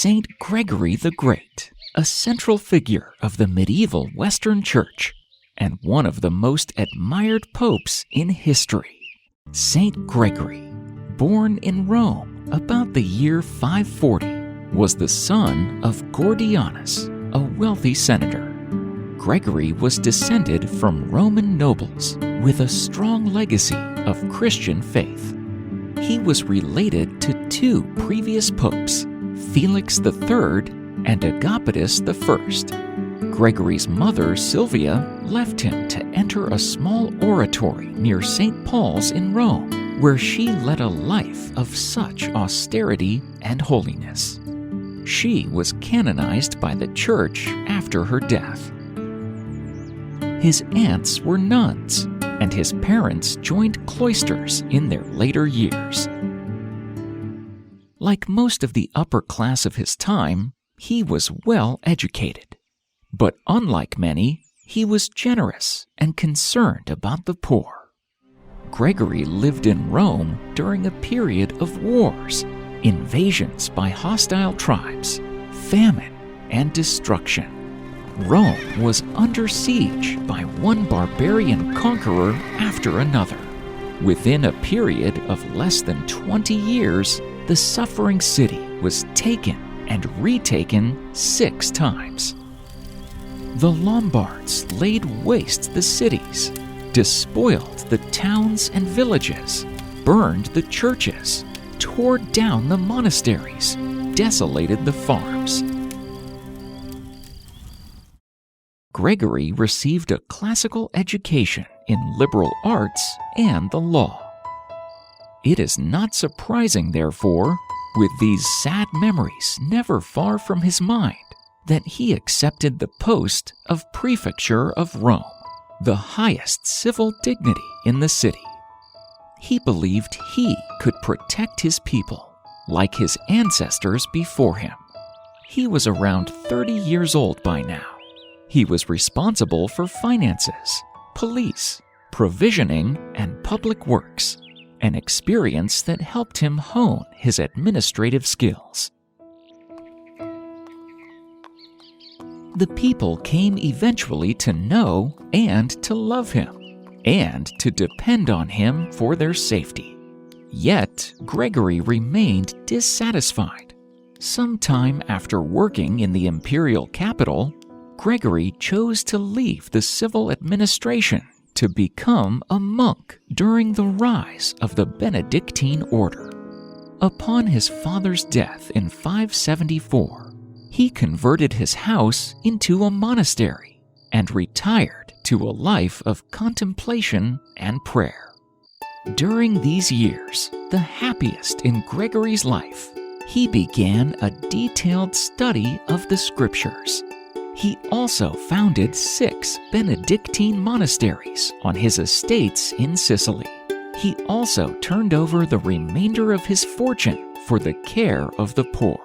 Saint Gregory the Great, a central figure of the medieval Western Church and one of the most admired popes in history. Saint Gregory, born in Rome about the year 540, was the son of Gordianus, a wealthy senator. Gregory was descended from Roman nobles with a strong legacy of Christian faith. He was related to two previous popes, Felix III and Agapetus I. Gregory's mother, Sylvia, left him to enter a small oratory near St. Paul's in Rome, where she led a life of such austerity and holiness. She was canonized by the Church after her death. His aunts were nuns, and his parents joined cloisters in their later years. Like most of the upper class of his time, he was well educated. But unlike many, he was generous and concerned about the poor. Gregory lived in Rome during a period of wars, invasions by hostile tribes, famine, and destruction. Rome was under siege by one barbarian conqueror after another. Within a period of less than 20 years, the suffering city was taken and retaken 6 times. The Lombards laid waste the cities, despoiled the towns and villages, burned the churches, tore down the monasteries, desolated the farms. Gregory received a classical education in liberal arts and the law. It is not surprising, therefore, with these sad memories never far from his mind, that he accepted the post of prefecture of Rome, the highest civil dignity in the city. He believed he could protect his people, like his ancestors before him. He was around 30 years old by now. He was responsible for finances, police, provisioning, and public works, an experience that helped him hone his administrative skills. The people came eventually to know and to love him, and to depend on him for their safety. Yet, Gregory remained dissatisfied. Sometime after working in the imperial capital, Gregory chose to leave the civil administration to become a monk during the rise of the Benedictine order. Upon his father's death in 574, he converted his house into a monastery and retired to a life of contemplation and prayer. During these years, the happiest in Gregory's life, he began a detailed study of the scriptures. He also founded 6 Benedictine monasteries on his estates in Sicily. He also turned over the remainder of his fortune for the care of the poor.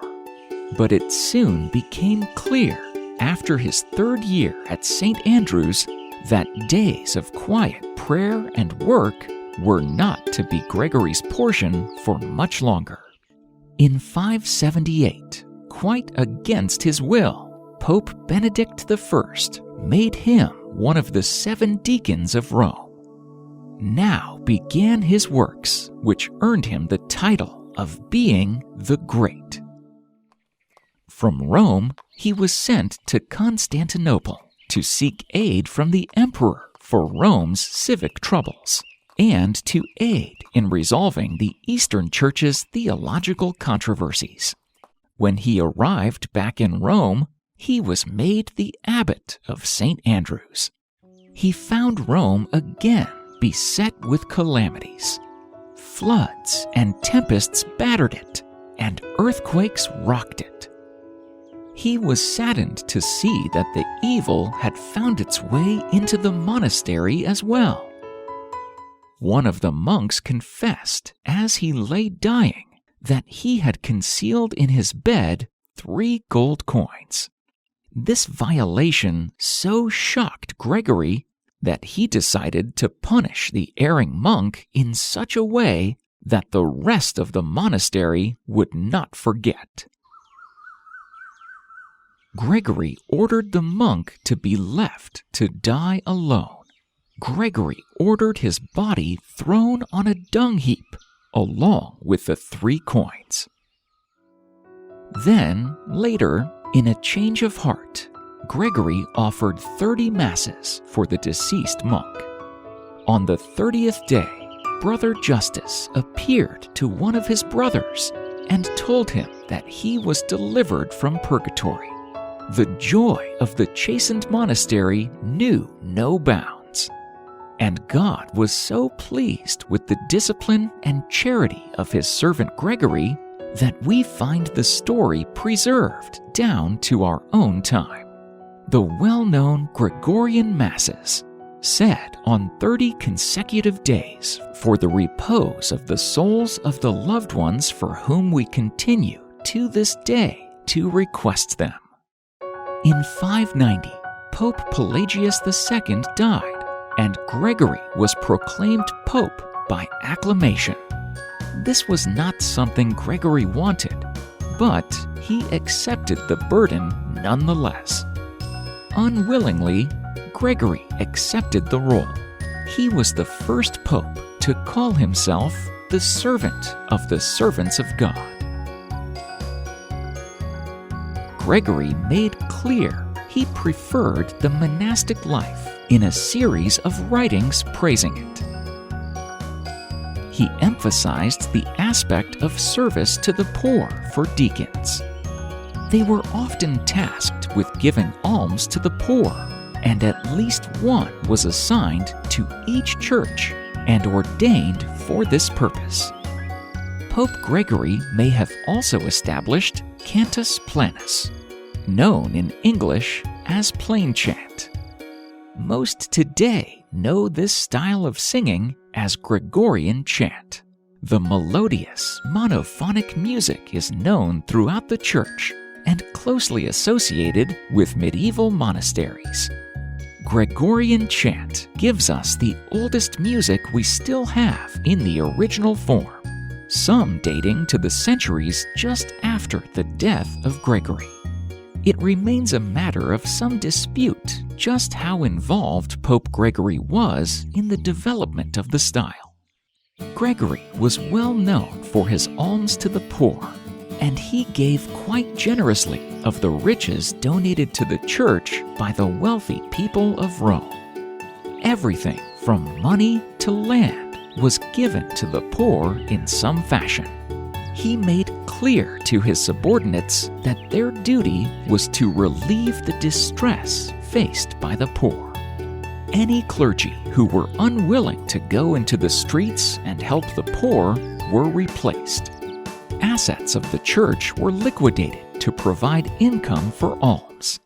But it soon became clear, after his 3rd year at St. Andrew's, that days of quiet prayer and work were not to be Gregory's portion for much longer. In 578, quite against his will, Pope Benedict I made him one of the 7 deacons of Rome. Now began his works, which earned him the title of being the Great. From Rome, he was sent to Constantinople to seek aid from the emperor for Rome's civic troubles, and to aid in resolving the Eastern Church's theological controversies. When he arrived back in Rome, he was made the abbot of St. Andrew's. He found Rome again beset with calamities. Floods and tempests battered it, and earthquakes rocked it. He was saddened to see that the evil had found its way into the monastery as well. One of the monks confessed, as he lay dying, that he had concealed in his bed 3 gold coins. This violation so shocked Gregory that he decided to punish the erring monk in such a way that the rest of the monastery would not forget. Gregory ordered the monk to be left to die alone. Gregory ordered his body thrown on a dung heap, along with the 3 coins. Then, later, in a change of heart, Gregory offered 30 masses for the deceased monk. On the 30th day, Brother Justus appeared to one of his brothers and told him that he was delivered from purgatory. The joy of the chastened monastery knew no bounds. And God was so pleased with the discipline and charity of his servant Gregory that we find the story preserved down to our own time. The well-known Gregorian Masses, said on 30 consecutive days for the repose of the souls of the loved ones for whom we continue to this day to request them. In 590, Pope Pelagius II died, and Gregory was proclaimed Pope by acclamation. This was not something Gregory wanted, but he accepted the burden nonetheless. Unwillingly, Gregory accepted the role. He was the first pope to call himself the servant of the servants of God. Gregory made clear he preferred the monastic life in a series of writings praising it. He emphasized the aspect of service to the poor for deacons. They were often tasked with giving alms to the poor, and at least one was assigned to each church and ordained for this purpose. Pope Gregory may have also established Cantus Planus, known in English as plain chant. Most today know this style of singing as Gregorian chant. The melodious, monophonic music is known throughout the church and closely associated with medieval monasteries. Gregorian chant gives us the oldest music we still have in the original form, some dating to the centuries just after the death of Gregory. It remains a matter of some dispute just how involved Pope Gregory was in the development of the style. Gregory was well known for his alms to the poor, and he gave quite generously of the riches donated to the church by the wealthy people of Rome. Everything from money to land was given to the poor in some fashion. He made clear to his subordinates that their duty was to relieve the distress faced by the poor. Any clergy who were unwilling to go into the streets and help the poor were replaced. Assets of the church were liquidated to provide income for alms.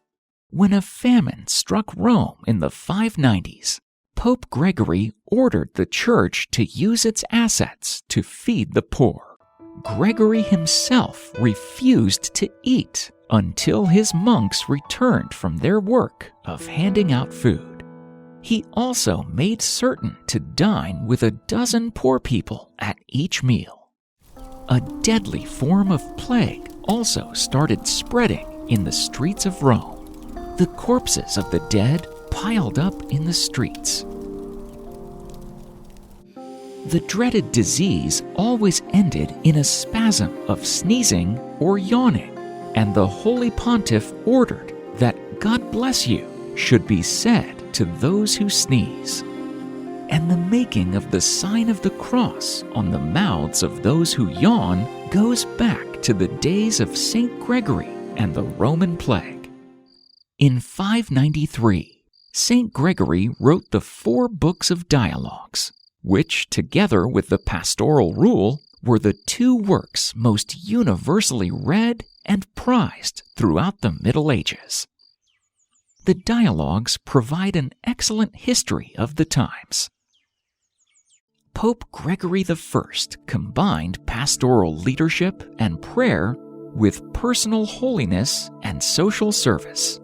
When a famine struck Rome in the 590s, Pope Gregory ordered the church to use its assets to feed the poor. Gregory himself refused to eat until his monks returned from their work of handing out food. He also made certain to dine with 12 poor people at each meal. A deadly form of plague also started spreading in the streets of Rome. The corpses of the dead piled up in the streets. The dreaded disease always ended in a spasm of sneezing or yawning, and the Holy Pontiff ordered that "God bless you" should be said to those who sneeze. And the making of the sign of the cross on the mouths of those who yawn goes back to the days of Saint Gregory and the Roman plague. In 593, Saint Gregory wrote the 4 books of dialogues, which, together with the Pastoral Rule, were the 2 works most universally read and prized throughout the Middle Ages. The dialogues provide an excellent history of the times. Pope Gregory I combined pastoral leadership and prayer with personal holiness and social service.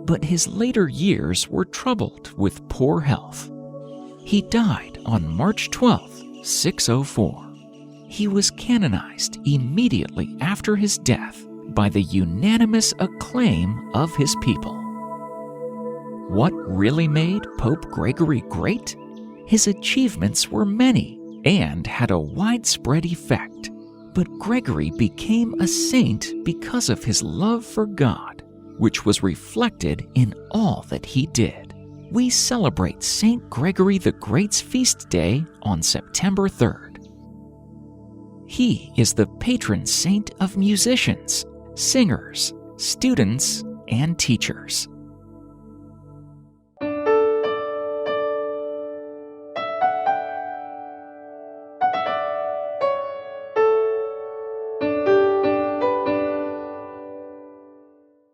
But his later years were troubled with poor health. He died on March 12, 604. He was canonized immediately after his death by the unanimous acclaim of his people. What really made Pope Gregory great? His achievements were many and had a widespread effect. But Gregory became a saint because of his love for God, which was reflected in all that he did. We celebrate Saint Gregory the Great's feast day on September 3rd. He is the patron saint of musicians, singers, students, and teachers.